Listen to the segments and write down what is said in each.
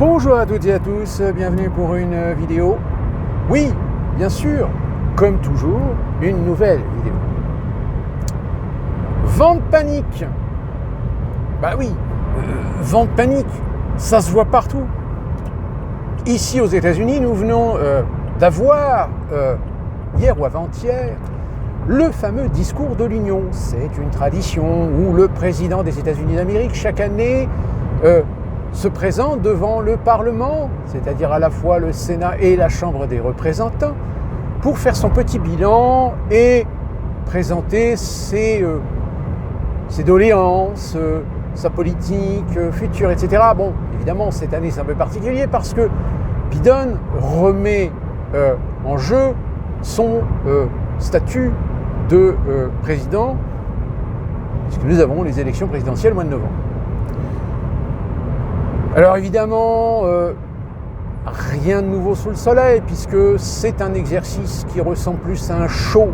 Bonjour à toutes et à tous, bienvenue pour une vidéo. Oui, bien sûr, comme toujours, une nouvelle vidéo. Vent de panique. Bah oui, vent de panique, ça se voit partout. Ici aux États-Unis, nous venons d'avoir, hier ou avant-hier, le fameux discours de l'Union. C'est une tradition où le président des États-Unis d'Amérique, chaque année, se présente devant le Parlement, c'est-à-dire à la fois le Sénat et la Chambre des représentants, pour faire son petit bilan et présenter ses doléances, sa politique future, etc. Bon, évidemment, cette année, c'est un peu particulier parce que Biden remet en jeu son statut de président, puisque nous avons les élections présidentielles au mois de novembre. Alors évidemment, rien de nouveau sous le soleil, puisque c'est un exercice qui ressemble plus à un show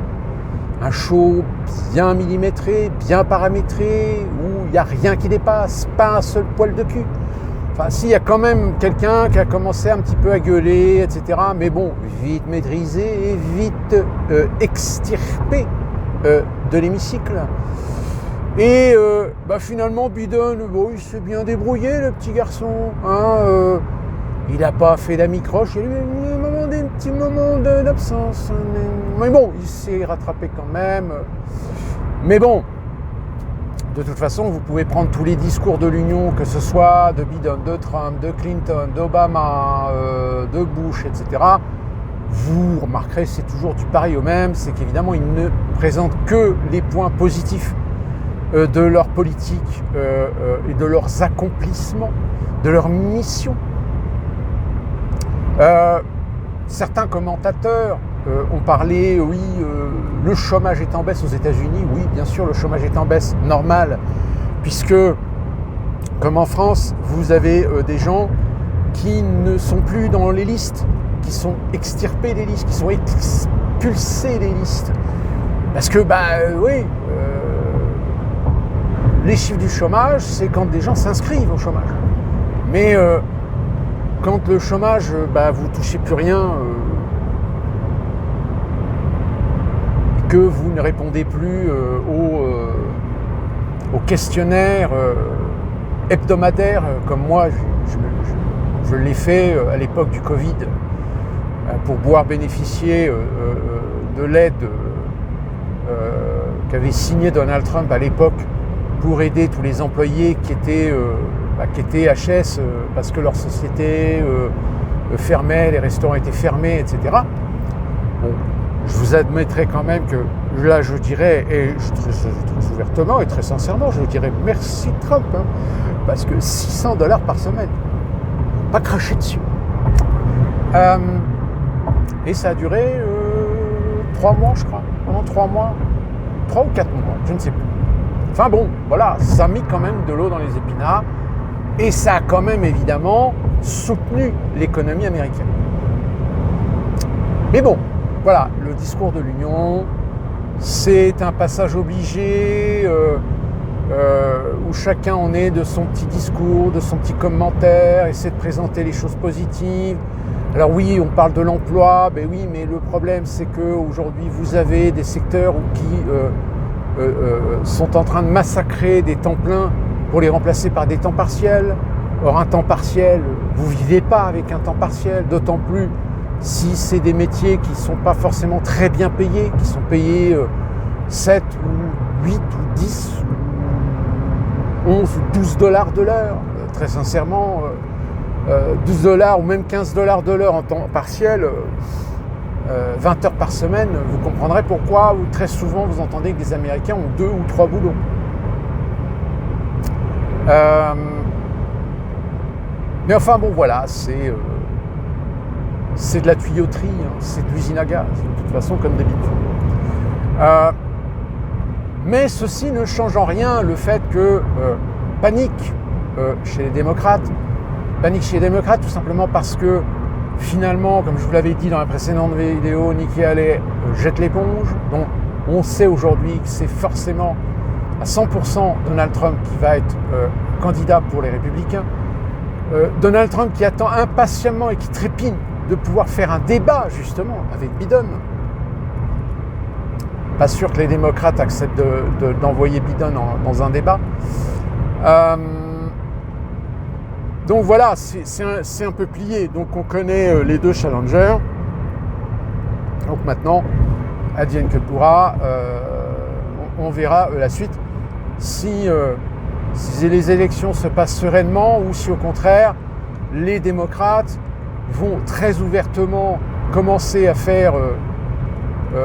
bien millimétré, bien paramétré, où il n'y a rien qui dépasse, pas un seul poil de cul. Enfin, s'il y a quand même quelqu'un qui a commencé un petit peu à gueuler, etc., mais bon, vite maîtrisé et vite extirpé de l'hémicycle. Et finalement, Biden, il s'est bien débrouillé, le petit garçon. Il n'a pas fait d'amicroche, il y a eu des petits moments d'absence. Mais bon, il s'est rattrapé quand même. Mais bon, de toute façon, vous pouvez prendre tous les discours de l'Union, que ce soit de Biden, de Trump, de Clinton, d'Obama, de Bush, etc. Vous remarquerez, c'est toujours du pareil au même, c'est qu'évidemment, ils ne présentent que les points positifs de leur politique et de leurs accomplissements, de leur mission. Certains commentateurs ont parlé, le chômage est en baisse aux États-Unis. Oui, bien sûr, le chômage est en baisse, normal, puisque, comme en France, vous avez des gens qui ne sont plus dans les listes, qui sont extirpés des listes, qui sont expulsés des listes. Parce que, les chiffres du chômage, c'est quand des gens s'inscrivent au chômage. Mais quand le chômage, vous touchez plus rien, et que vous ne répondez plus aux questionnaires hebdomadaires, comme moi, je l'ai fait à l'époque du Covid, pour pouvoir bénéficier de l'aide qu'avait signé Donald Trump à l'époque, pour aider tous les employés qui étaient HS parce que leur société fermait, les restaurants étaient fermés, etc. Bon, je vous admettrai quand même que là, je dirais, et très ouvertement et très sincèrement, je dirais merci Trump, parce que $600 par semaine, pas cracher dessus. Et ça a duré 3 mois, je crois, pendant 3 mois, 3 ou 4 mois, je ne sais plus. Enfin bon, voilà, ça a mis quand même de l'eau dans les épinards et ça a quand même évidemment soutenu l'économie américaine. Mais bon, voilà, le discours de l'Union, c'est un passage obligé où chacun en est de son petit discours, de son petit commentaire, essaie de présenter les choses positives. Alors oui, on parle de l'emploi, mais le problème c'est qu'aujourd'hui vous avez des secteurs qui sont en train de massacrer des temps pleins pour les remplacer par des temps partiels. Or, un temps partiel, vous ne vivez pas avec un temps partiel, d'autant plus si c'est des métiers qui ne sont pas forcément très bien payés, qui sont payés 7 ou 8 ou 10 ou 11 ou 12 $ de l'heure. Très sincèrement, 12 $ ou même 15 $ de l'heure en temps partiel, 20 heures par semaine, vous comprendrez pourquoi très souvent vous entendez que des Américains ont 2 ou 3 boulots. Mais enfin bon voilà, c'est de la tuyauterie, c'est de l'usine à gaz, de toute façon comme d'habitude. Mais ceci ne change en rien le fait que panique chez les démocrates tout simplement parce que finalement, comme je vous l'avais dit dans la précédente vidéo, Nikki Haley jette l'éponge. Donc on sait aujourd'hui que c'est forcément à 100% Donald Trump qui va être candidat pour les Républicains. Donald Trump qui attend impatiemment et qui trépigne de pouvoir faire un débat justement avec Biden. Pas sûr que les démocrates acceptent d'envoyer Biden dans un débat. Donc voilà, c'est un peu plié. Donc on connaît les deux challengers. Donc maintenant, advienne que pourra, on verra la suite. Si les élections se passent sereinement ou si au contraire, les démocrates vont très ouvertement commencer à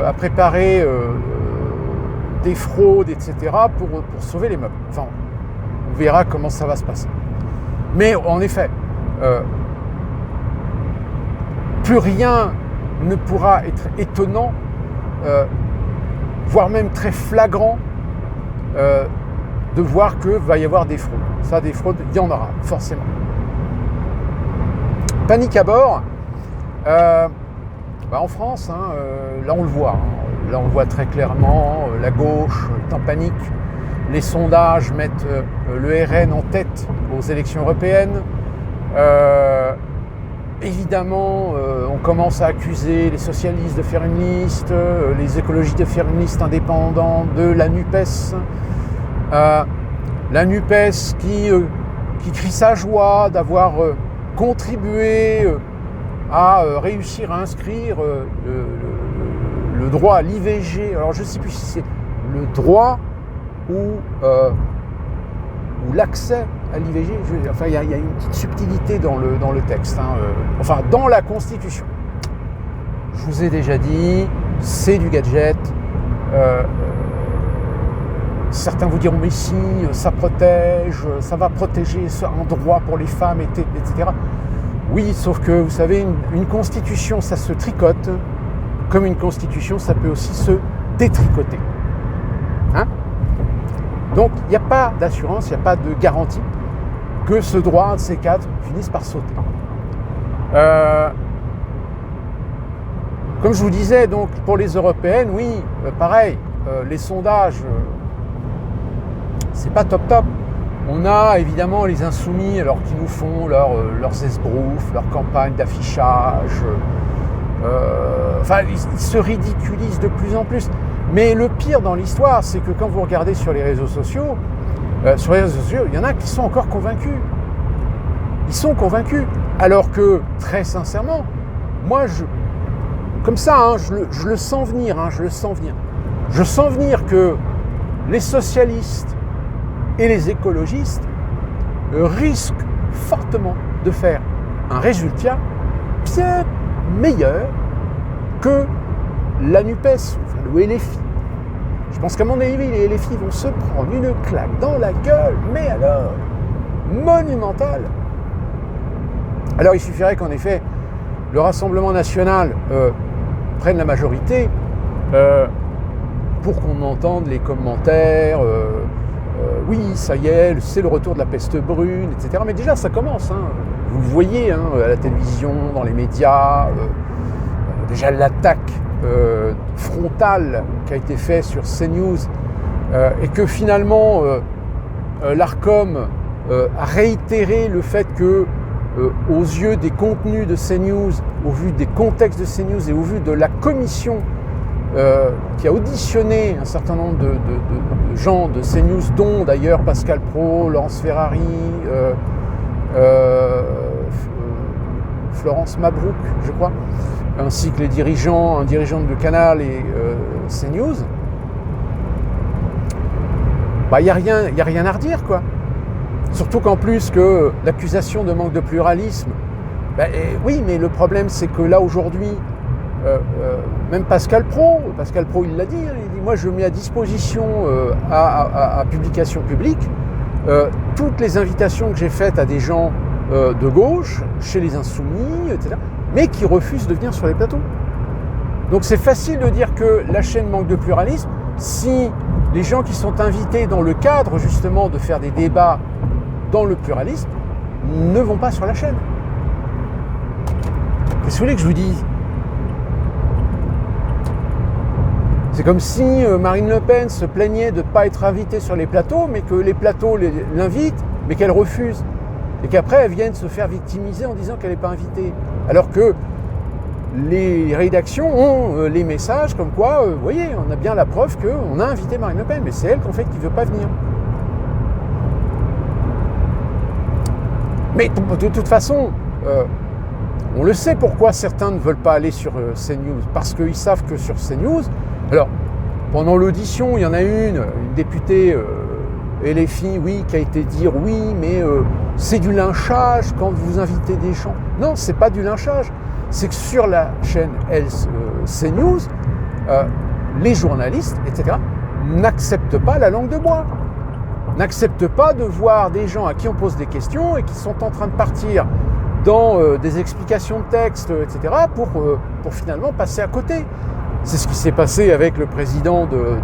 à préparer des fraudes, etc. pour sauver les meubles. Enfin, on verra comment ça va se passer. Mais en effet, plus rien ne pourra être étonnant, voire même très flagrant, de voir que va y avoir des fraudes. Ça, des fraudes, il y en aura, forcément. Panique à bord. En France, là on le voit. Là on le voit très clairement. La gauche est en panique. Les sondages mettent le RN en tête aux élections européennes. Évidemment, on commence à accuser les socialistes de faire une liste, les écologistes de faire une liste indépendante de la NUPES. La NUPES qui crie sa joie d'avoir contribué à réussir à inscrire le droit à l'IVG. Alors je ne sais plus si c'est le droit ou l'accès à l'IVG. Enfin, il y a une petite subtilité dans le texte. Enfin, dans la Constitution. Je vous ai déjà dit, c'est du gadget. Certains vous diront, mais si, ça protège, ça va protéger un droit pour les femmes, etc. Oui, sauf que, vous savez, une constitution, ça se tricote. Comme une constitution, ça peut aussi se détricoter. Donc, il n'y a pas d'assurance, il n'y a pas de garantie que ce droit, un de ces quatre, finisse par sauter. Comme je vous disais, donc, pour les européennes, oui, pareil, les sondages, c'est pas top. On a évidemment les insoumis, alors qui nous font leurs esbroufs, leur campagne d'affichage. Ils se ridiculisent de plus en plus. Mais le pire dans l'histoire, c'est que quand vous regardez sur les réseaux sociaux, il y en a qui sont encore convaincus. Ils sont convaincus. Alors que, très sincèrement, moi, comme ça, je le sens venir. Je sens venir que les socialistes et les écologistes risquent fortement de faire un résultat bien meilleur que la NUPES, le LFI. Je pense qu'à mon avis, les LFI vont se prendre une claque dans la gueule, mais alors, monumentale. Alors il suffirait qu'en effet, le Rassemblement national prenne la majorité pour qu'on entende les commentaires, oui, ça y est, c'est le retour de la peste brune, etc. Mais déjà, ça commence. Vous le voyez à la télévision, dans les médias. Déjà, l'attaque frontale qui a été faite sur CNews et que finalement, l'ARCOM a réitéré le fait que, aux yeux des contenus de CNews, au vu des contextes de CNews et au vu de la commission qui a auditionné un certain nombre de gens de CNews, dont d'ailleurs Pascal Praud, Laurence Ferrari, Florence Mabrouk, je crois, ainsi que un dirigeant de Canal et CNews, il n'y a rien à redire, quoi. Surtout qu'en plus que l'accusation de manque de pluralisme, oui, mais le problème c'est que là aujourd'hui, même Pascal Praud, il l'a dit, il dit moi je mets à disposition à publication publique toutes les invitations que j'ai faites à des gens de gauche, chez les Insoumis, etc., mais qui refusent de venir sur les plateaux. Donc c'est facile de dire que la chaîne manque de pluralisme si les gens qui sont invités dans le cadre justement de faire des débats dans le pluralisme ne vont pas sur la chaîne. Qu'est-ce que vous voulez que je vous dise ? C'est comme si Marine Le Pen se plaignait de ne pas être invitée sur les plateaux, mais que les plateaux l'invitent, mais qu'elle refuse. et qu'après elles viennent se faire victimiser en disant qu'elle n'est pas invitée. Alors que les rédactions ont les messages comme quoi, vous voyez, on a bien la preuve qu'on a invité Marine Le Pen, mais c'est elle qu'en fait qui ne veut pas venir. Mais de toute façon, on le sait pourquoi certains ne veulent pas aller sur CNews, parce qu'ils savent que sur CNews, alors pendant l'audition, il y en a une députée LFI, oui, qui a été dire oui, mais c'est du lynchage quand vous invitez des gens. Non, c'est pas du lynchage, c'est que sur la chaîne CNews, les journalistes, etc., n'acceptent pas la langue de bois. N'acceptent pas de voir des gens à qui on pose des questions et qui sont en train de partir dans des explications de texte, etc., pour finalement passer à côté. C'est ce qui s'est passé avec le président de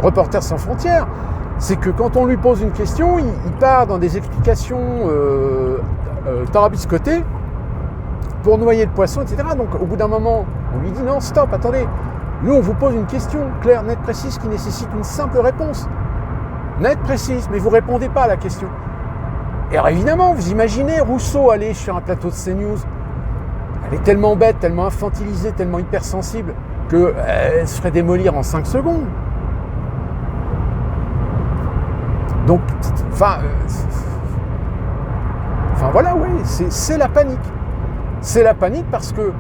Reporters sans frontières. C'est que quand on lui pose une question, il part dans des explications tarabiscotées pour noyer le poisson, etc. Donc au bout d'un moment, on lui dit non, stop, attendez. Nous, on vous pose une question claire, nette, précise, qui nécessite une simple réponse. Nette, précise, mais vous ne répondez pas à la question. Et alors évidemment, vous imaginez Rousseau aller sur un plateau de CNews. Elle est tellement bête, tellement infantilisée, tellement hypersensible, qu'elle se ferait démolir en 5 secondes. Donc, enfin voilà, oui, c'est la panique. C'est la panique parce que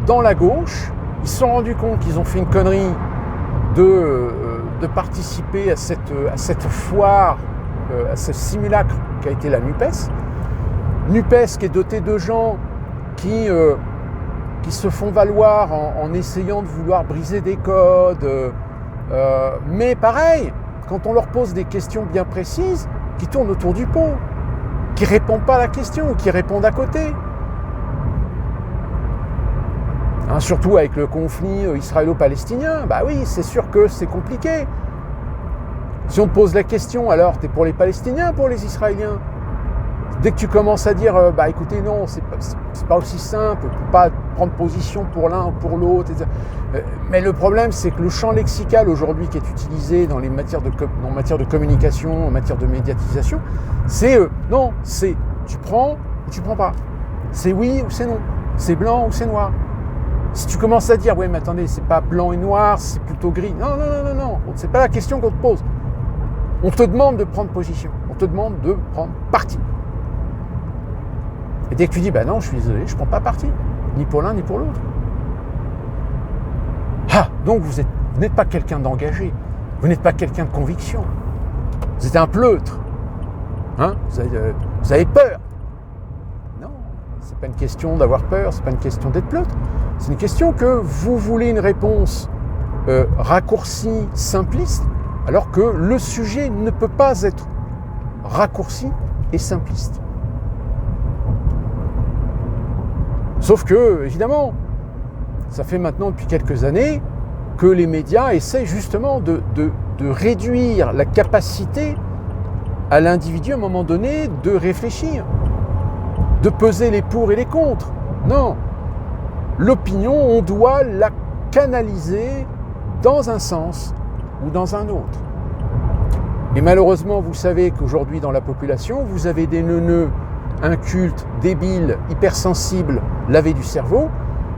dans la gauche, ils se sont rendus compte qu'ils ont fait une connerie de participer à cette foire, à ce simulacre qui a été la NUPES. NUPES qui est dotée de gens qui se font valoir en essayant de vouloir briser des codes. Mais pareil, quand on leur pose des questions bien précises, qui tournent autour du pot, qui ne répondent pas à la question ou qui répondent à côté. Surtout avec le conflit israélo-palestinien, bah oui, c'est sûr que c'est compliqué. Si on te pose la question, alors t'es pour les Palestiniens, pour les Israéliens? Dès que tu commences à dire, bah écoutez, non, c'est pas aussi simple, on ne peut pas prendre position pour l'un ou pour l'autre, etc. Mais le problème, c'est que le champ lexical aujourd'hui qui est utilisé dans les matières en matière de communication, en matière de médiatisation, c'est non, c'est tu prends ou tu prends pas. C'est oui ou c'est non. C'est blanc ou c'est noir. Si tu commences à dire, oui, mais attendez, c'est pas blanc et noir, c'est plutôt gris. Non, c'est pas la question qu'on te pose. On te demande de prendre position. On te demande de prendre parti. Et dès que tu dis, bah non, je suis désolé, je prends pas parti. Ni pour l'un, ni pour l'autre. Donc vous n'êtes pas quelqu'un d'engagé. Vous n'êtes pas quelqu'un de conviction. Vous êtes un pleutre. Vous avez peur. Non, c'est pas une question d'avoir peur, c'est pas une question d'être pleutre. C'est une question que vous voulez une réponse raccourcie, simpliste, alors que le sujet ne peut pas être raccourci et simpliste. Sauf que, évidemment, ça fait maintenant depuis quelques années que les médias essaient justement de réduire la capacité à l'individu à un moment donné de réfléchir, de peser les pour et les contre. Non. L'opinion, on doit la canaliser dans un sens ou dans un autre. Et malheureusement, vous savez qu'aujourd'hui, dans la population, vous avez des neuneux incultes, débiles, hypersensibles, lavés du cerveau,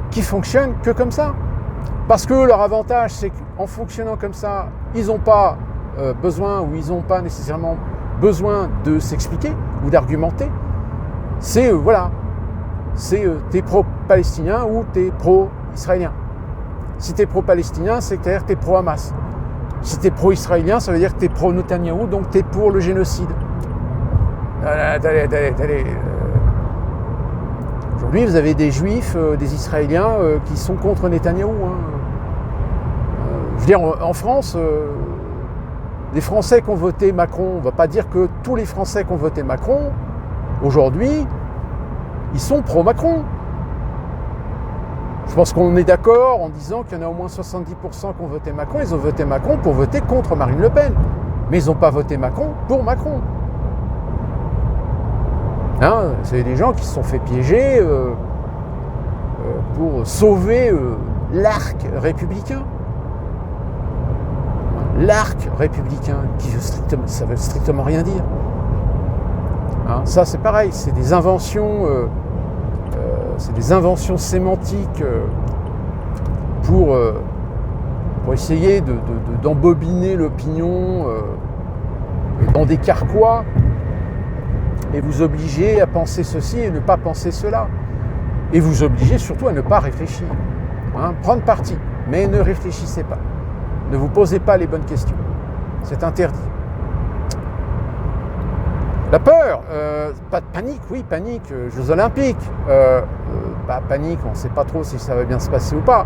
qui fonctionnent que comme ça. Parce que leur avantage, c'est qu'en fonctionnant comme ça, ils n'ont pas besoin ou ils n'ont pas nécessairement besoin de s'expliquer ou d'argumenter. C'est, t'es pro-palestinien ou t'es pro-israélien. Si t'es pro-palestinien, c'est-à-dire que t'es pro-Hamas. Si t'es pro-israélien, ça veut dire que t'es pro-Netanyahou, donc t'es pour le génocide. Attendez. Aujourd'hui, vous avez des juifs, des Israéliens qui sont contre Netanyahou. Je veux dire, en France, les Français qui ont voté Macron, on ne va pas dire que tous les Français qui ont voté Macron, aujourd'hui, ils sont pro-Macron. Je pense qu'on est d'accord en disant qu'il y en a au moins 70% qui ont voté Macron. Ils ont voté Macron pour voter contre Marine Le Pen. Mais ils n'ont pas voté Macron pour Macron. C'est des gens qui se sont fait piéger pour sauver l'arc républicain. l'arc républicain, ça veut strictement rien dire. Hein, ça c'est pareil, c'est des inventions sémantiques pour essayer d'embobiner l'opinion dans des carquois et vous obliger à penser ceci et ne pas penser cela. Et vous obliger surtout à ne pas réfléchir. Hein, prendre parti, mais ne réfléchissez pas. Ne vous posez pas les bonnes questions. C'est interdit. La peur, pas de panique, oui, panique, Jeux Olympiques. Panique, on ne sait pas trop si ça va bien se passer ou pas.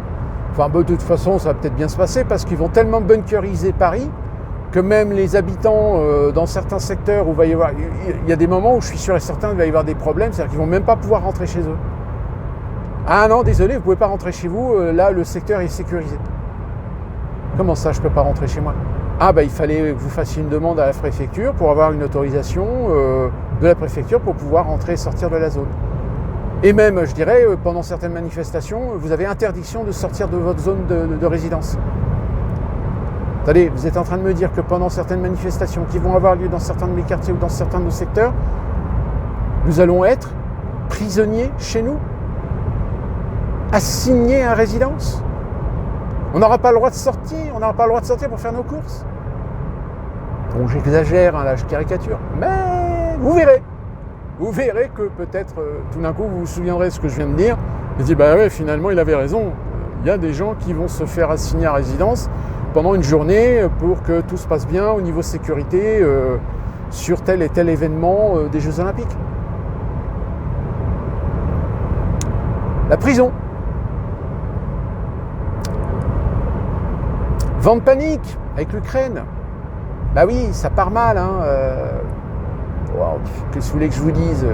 Enfin, de toute façon, ça va peut-être bien se passer parce qu'ils vont tellement bunkeriser Paris que même les habitants dans certains secteurs où il y a des moments où je suis sûr et certain qu'il va y avoir des problèmes, c'est-à-dire qu'ils ne vont même pas pouvoir rentrer chez eux. Ah non, désolé, vous ne pouvez pas rentrer chez vous, là le secteur est sécurisé. Comment ça, je ne peux pas rentrer chez moi? Ah il fallait que vous fassiez une demande à la préfecture pour avoir une autorisation de la préfecture pour pouvoir rentrer et sortir de la zone. Et même, je dirais, pendant certaines manifestations, vous avez interdiction de sortir de votre zone de résidence. Attendez, vous êtes en train de me dire que pendant certaines manifestations qui vont avoir lieu dans certains de mes quartiers ou dans certains de nos secteurs, nous allons être prisonniers chez nous, assignés à résidence. On n'aura pas le droit de sortir, pour faire nos courses. Bon, j'exagère, hein, là, je caricature, mais vous verrez. Vous verrez que peut-être, tout d'un coup, vous vous souviendrez de ce que je viens de dire. Vous dites, ouais, finalement, il avait raison. Il y a des gens qui vont se faire assigner à résidence pendant une journée pour que tout se passe bien au niveau sécurité sur tel et tel événement des Jeux Olympiques. La prison. Vent de panique avec l'Ukraine. Bah oui, ça part mal. Hein, qu'est-ce que vous voulez que je vous dise?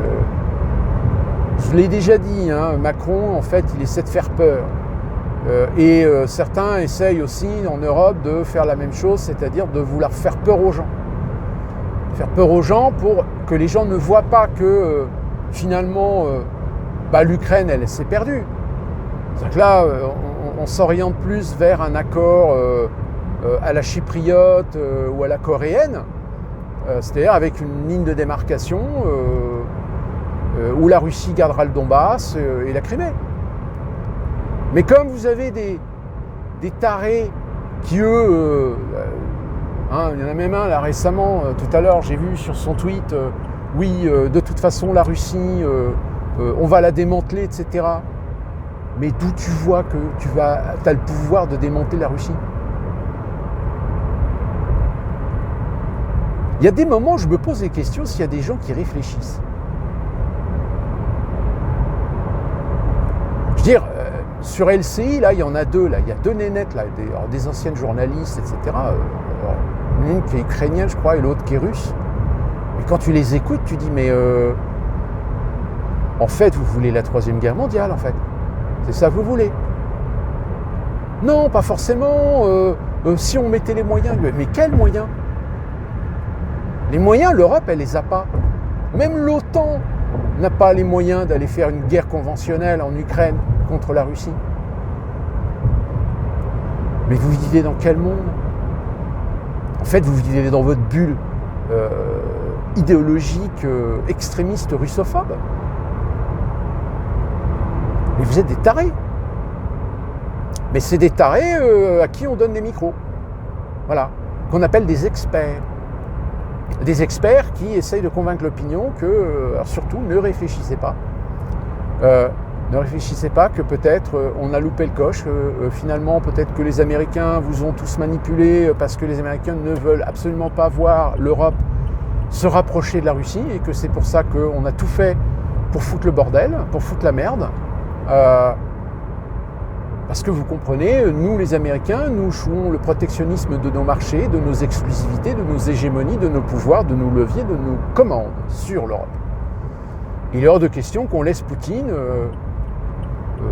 Je l'ai déjà dit, hein, Macron, en fait, il essaie de faire peur. Et certains essayent aussi en Europe de faire la même chose, c'est-à-dire de vouloir faire peur aux gens. Faire peur aux gens pour que les gens ne voient pas que finalement l'Ukraine, elle s'est perdue. C'est-à-dire que là, on s'oriente plus vers un accord à la chypriote ou à la coréenne, c'est-à-dire avec une ligne de démarcation où la Russie gardera le Donbass et la Crimée. Mais comme vous avez des tarés qui, eux, il y en a même un là récemment, tout à l'heure, j'ai vu sur son tweet, de toute façon la Russie, on va la démanteler, etc. Mais d'où tu vois que tu as le pouvoir de démanteler la Russie? Il y a des moments où je me pose des questions s'il y a des gens qui réfléchissent. Je veux dire, sur LCI, là, il y en a deux. Là. Il y a deux nénettes, là, des anciennes journalistes, etc. Une qui est ukrainienne, je crois, et l'autre qui est russe. Et quand tu les écoutes, tu dis, mais en fait, vous voulez la Troisième Guerre mondiale, en fait. C'est ça que vous voulez? Non, pas forcément. Si on mettait les moyens. Mais quels moyens? Les moyens, l'Europe, elle les a pas. Même l'OTAN n'a pas les moyens d'aller faire une guerre conventionnelle en Ukraine contre la Russie. Mais vous vivez dans quel monde? En fait, vous vivez dans votre bulle idéologique extrémiste russophobe. Mais vous êtes des tarés. Mais c'est des tarés à qui on donne des micros. Voilà. Qu'on appelle des experts. Des experts qui essayent de convaincre l'opinion que, alors surtout, ne réfléchissez pas. Ne réfléchissez pas que peut-être on a loupé le coche. Finalement, peut-être que les Américains vous ont tous manipulé parce que les Américains ne veulent absolument pas voir l'Europe se rapprocher de la Russie et que c'est pour ça qu'on a tout fait pour foutre le bordel, pour foutre la merde. Parce que vous comprenez, nous les Américains, nous jouons le protectionnisme de nos marchés, de nos exclusivités, de nos hégémonies, de nos pouvoirs, de nos leviers, de nos commandes sur l'Europe. Il est hors de question qu'on laisse Poutine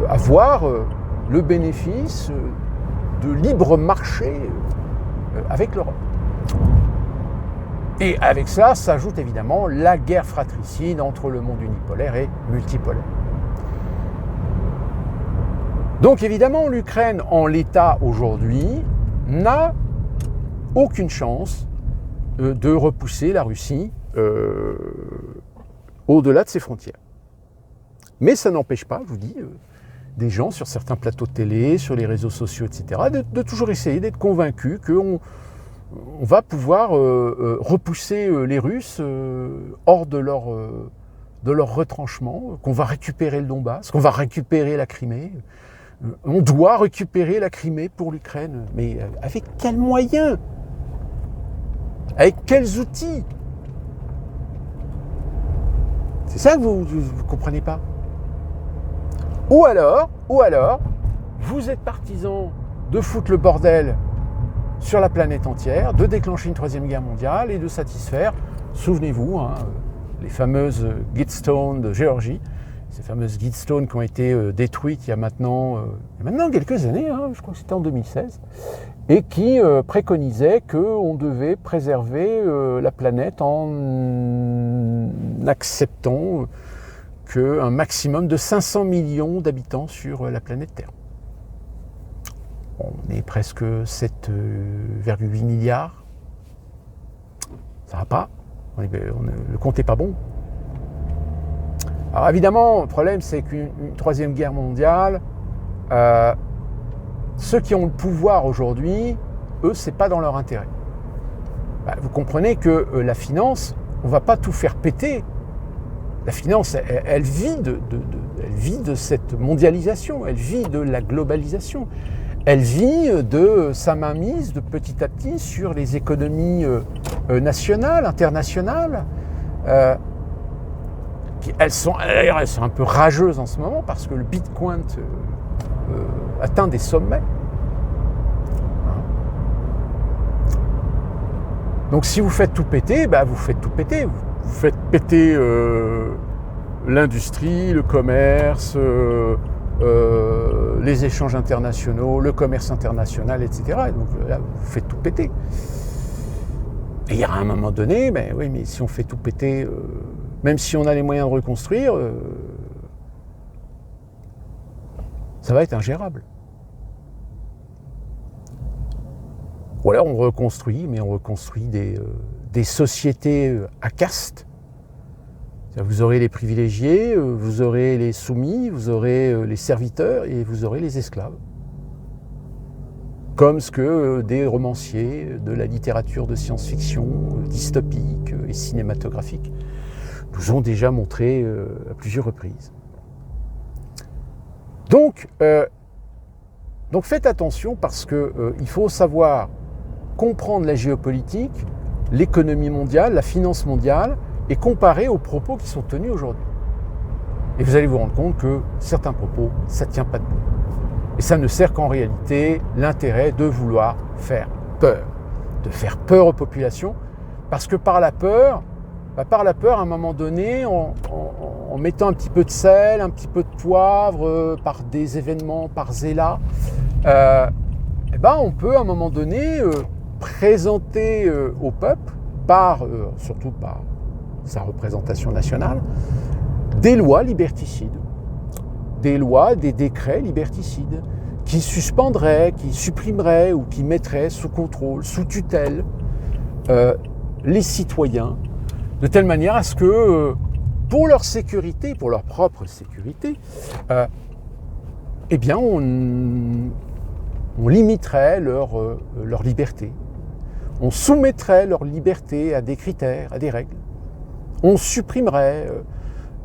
avoir le bénéfice de libre marché avec l'Europe. Et avec cela s'ajoute évidemment la guerre fratricide entre le monde unipolaire et multipolaire. Donc évidemment, l'Ukraine, en l'état aujourd'hui, n'a aucune chance de repousser la Russie au-delà de ses frontières. Mais ça n'empêche pas, je vous dis, des gens sur certains plateaux de télé, sur les réseaux sociaux, etc., de toujours essayer d'être convaincus qu'on va pouvoir repousser les Russes hors de leur retranchement, qu'on va récupérer le Donbass, qu'on va récupérer la Crimée. On doit récupérer la Crimée pour l'Ukraine. Mais avec quels moyens? Avec quels outils? C'est ça que vous ne comprenez pas. Ou alors, vous êtes partisans de foutre le bordel sur la planète entière, de déclencher une troisième guerre mondiale et de satisfaire, souvenez-vous, les fameuses Gidstone de Géorgie, ces fameuses Gidstone qui ont été détruites il y a maintenant quelques années, je crois que c'était en 2016, et qui préconisaient qu'on devait préserver la planète en acceptant qu'un maximum de 500 millions d'habitants sur la planète Terre. On est presque 7,8 milliards. Ça va pas. Le compte n'est pas bon. Alors évidemment, le problème, c'est qu'une troisième guerre mondiale, ceux qui ont le pouvoir aujourd'hui, eux, c'est pas dans leur intérêt. Vous comprenez que la finance, on ne va pas tout faire péter. La finance, elle vit de cette mondialisation, elle vit de la globalisation, elle vit de sa mainmise de petit à petit sur les économies nationales, internationales. Elles sont un peu rageuses en ce moment parce que le Bitcoin atteint des sommets. Donc si vous faites tout péter, vous faites tout péter. Vous faites péter l'industrie, le commerce, les échanges internationaux, le commerce international, etc. Et donc là, vous faites tout péter. Et il y a un moment donné, oui, mais si on fait tout péter, même si on a les moyens de reconstruire, ça va être ingérable. Ou alors on reconstruit, mais on reconstruit des sociétés à caste. Vous aurez les privilégiés, vous aurez les soumis, vous aurez les serviteurs et vous aurez les esclaves. Comme ce que des romanciers de la littérature de science-fiction, dystopique et cinématographique, nous ont déjà montré à plusieurs reprises. Donc faites attention parce qu'il faut savoir comprendre la géopolitique, l'économie mondiale, la finance mondiale, et comparer aux propos qui sont tenus aujourd'hui. Et vous allez vous rendre compte que certains propos, ça ne tient pas debout. Et ça ne sert qu'en réalité l'intérêt de vouloir faire peur, de faire peur aux populations, parce que par la peur, à un moment donné, en mettant un petit peu de sel, un petit peu de poivre, par des événements, par zéla, on peut à un moment donné présenter au peuple, surtout par sa représentation nationale, des lois liberticides, des lois, des décrets liberticides, qui suspendrait, qui supprimerait ou qui mettrait sous contrôle, sous tutelle les citoyens, de telle manière à ce que, pour leur sécurité, pour leur propre sécurité, on limiterait leur liberté. On soumettrait leur liberté à des critères, à des règles. On supprimerait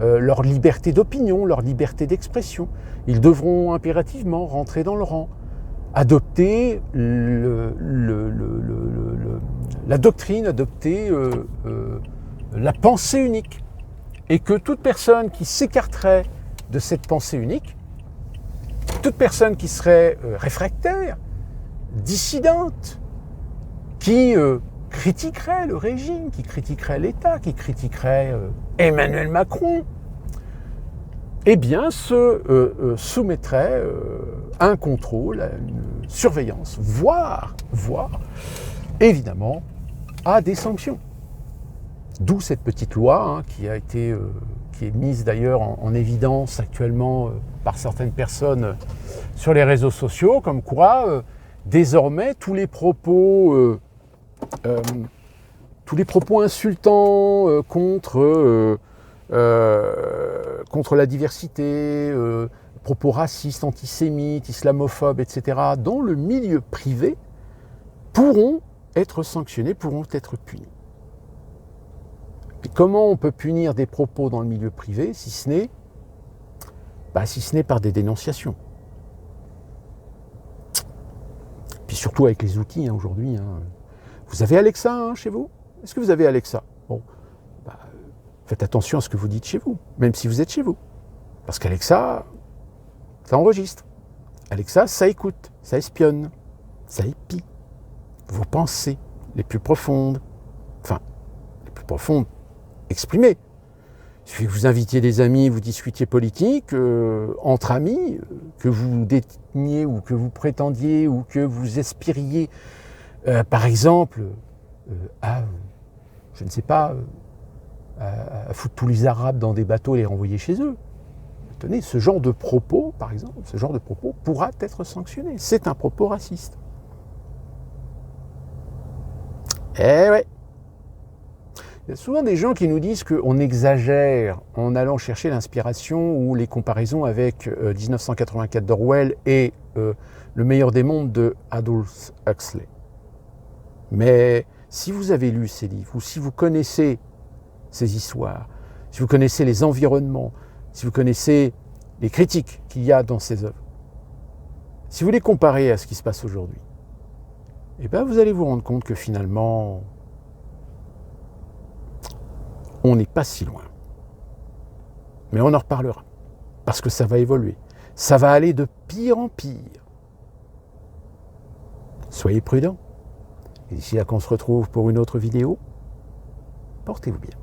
leur liberté d'opinion, leur liberté d'expression. Ils devront impérativement rentrer dans le rang, adopter la doctrine, adopter la pensée unique. Et que toute personne qui s'écarterait de cette pensée unique, toute personne qui serait réfractaire, dissidente, qui critiquerait le régime, qui critiquerait l'État, qui critiquerait Emmanuel Macron, se soumettrait à un contrôle, à une surveillance, voire, évidemment, à des sanctions. D'où cette petite loi qui est mise d'ailleurs en évidence actuellement par certaines personnes sur les réseaux sociaux, comme quoi désormais tous les propos tous les propos insultants contre la diversité, propos racistes, antisémites, islamophobes, etc., dans le milieu privé, pourront être sanctionnés, pourront être punis. Et comment on peut punir des propos dans le milieu privé, si ce n'est par des dénonciations? Puis surtout avec les outils aujourd'hui. Vous avez Alexa chez vous? Est-ce que vous avez Alexa? Bon, faites attention à ce que vous dites chez vous, même si vous êtes chez vous. Parce qu'Alexa, ça enregistre. Alexa, ça écoute, ça espionne, ça épie vos pensées les plus profondes. Enfin, les plus profondes exprimées. Il suffit que vous invitiez des amis, vous discutiez politique, entre amis, que vous déteniez ou que vous prétendiez ou que vous aspiriez, par exemple, à foutre tous les Arabes dans des bateaux et les renvoyer chez eux. Tenez, ce genre de propos, par exemple, ce genre de propos pourra être sanctionné. C'est un propos raciste. Eh ouais. Il y a souvent des gens qui nous disent qu'on exagère en allant chercher l'inspiration ou les comparaisons avec 1984 d'Orwell et Le meilleur des mondes de Aldous Huxley. Mais si vous avez lu ces livres ou si vous connaissez ces histoires, si vous connaissez les environnements, si vous connaissez les critiques qu'il y a dans ces œuvres, si vous les comparez à ce qui se passe aujourd'hui, eh bien vous allez vous rendre compte que finalement, on n'est pas si loin. Mais on en reparlera, parce que ça va évoluer. Ça va aller de pire en pire. Soyez prudents. Et d'ici là qu'on se retrouve pour une autre vidéo, portez-vous bien.